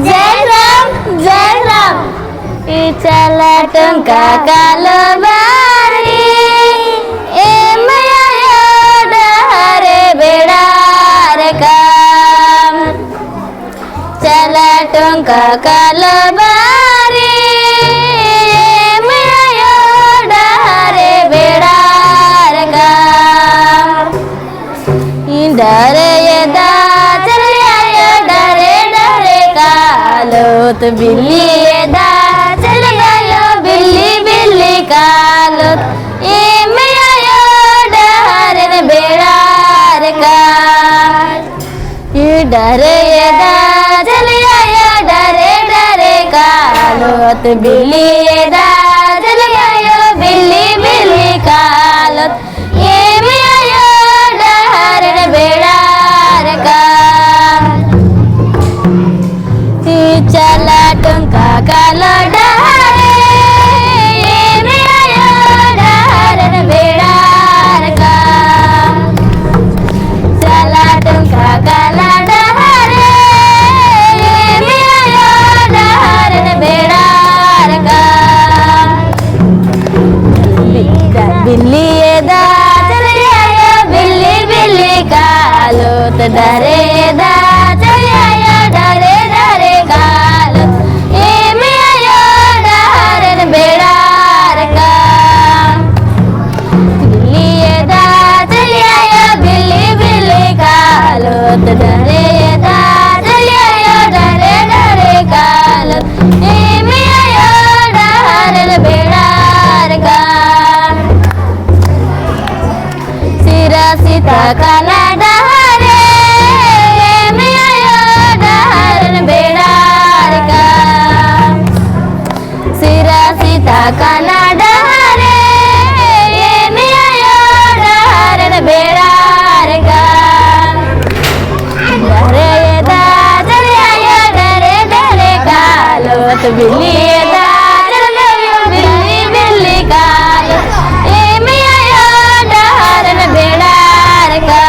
जय राम चला टंका कालो बारी ए मया डहरे बेड़ार काम चला टंका कालो बारी ए मया डहरे बेड़ार काम डरे यदा कालोत बिल्ली दा चल गयो बिल्ली बिल्ली कालोत ए में आयो डहर बेड़ार का ये डरे दा चल आयो डरे डरे कालोत बिल्ली दा चल गयो बिल्ली बिल्ली कालोत ए में आयो डहर बेड़ार का चला टंका कालो डहरे ए में आयो डहर बेड़ार का चला टंका कालो डहरे ए में आयो डहर बेड़ार का बिल्ली दा चल आयो बिल्ली बिल्ली कालो तो डरे दा चल आयो डरे डरे कालो ए में आयो डहर बेड़ार का बिल्ली दा चल आयो बिल्ली बिल्ली कालो तो डरे दा चल आयो डरे डरे कालो ए में आयो डहर बेड़ार का सिरा सीता काला डहरे ए में आयो डहर बेड़ार का सिरा सीता काला डहरे ए में आयो डहर बेड़ार का डरे दा चल आयो डरे डरे कालो तो बिल्ली दा चल गयो बिल्ली बिल्ली कालो ए में आयो डहर बेड़ार का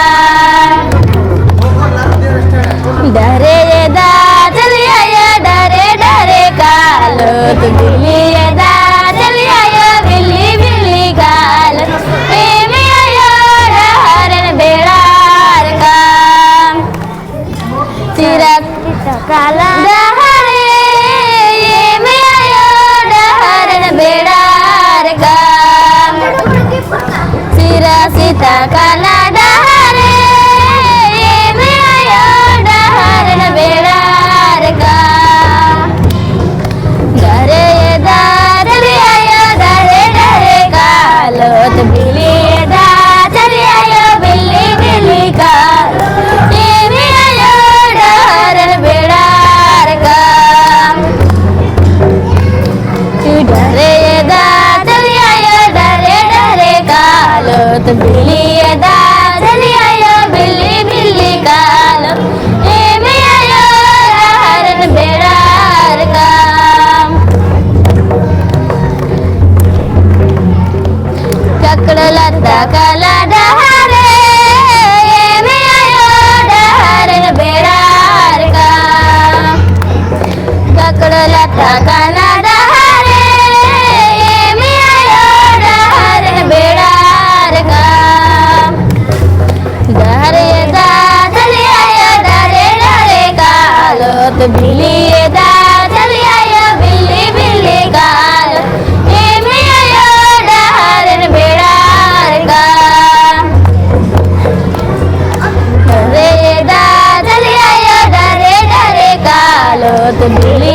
डरे दा चल आयो डरे डरे कालो तो बिल्ली दा चल आयो बिल्ली बिल्ली कालो ए में आयो डहर बेड़ार का सिरा काला डहरे ए में आयो डहर बेड़ार का सिरा सीता काला डहरे ए में आयो डहर बेड़ार का डरे दा चल आयो डरे डरे कालो तो बिल्ली दा चल आयो बिल्ली बिल्ली कालो ए में आयो डहर बेड़ार का डरे दा चल आयो डरे डरे कालो तो बिल्ली दा चल आयो बिल्ली बिल्ली कालो ए में आयो डहर बेड़ार का ककड़ लता काला डहरे ए में आयो डहर बेड़ार का ककड़ लता काला डहरे ए में आयो डहर बेड़ार का डरे दा चल आयो डरे डरे कालो तो बिल्ली दा चल आयो बिल्ली बिल्ली कालो ए में आयो डहर बेड़ार का डरे दा चल आयो डरे डरे कालो तो बिल्ली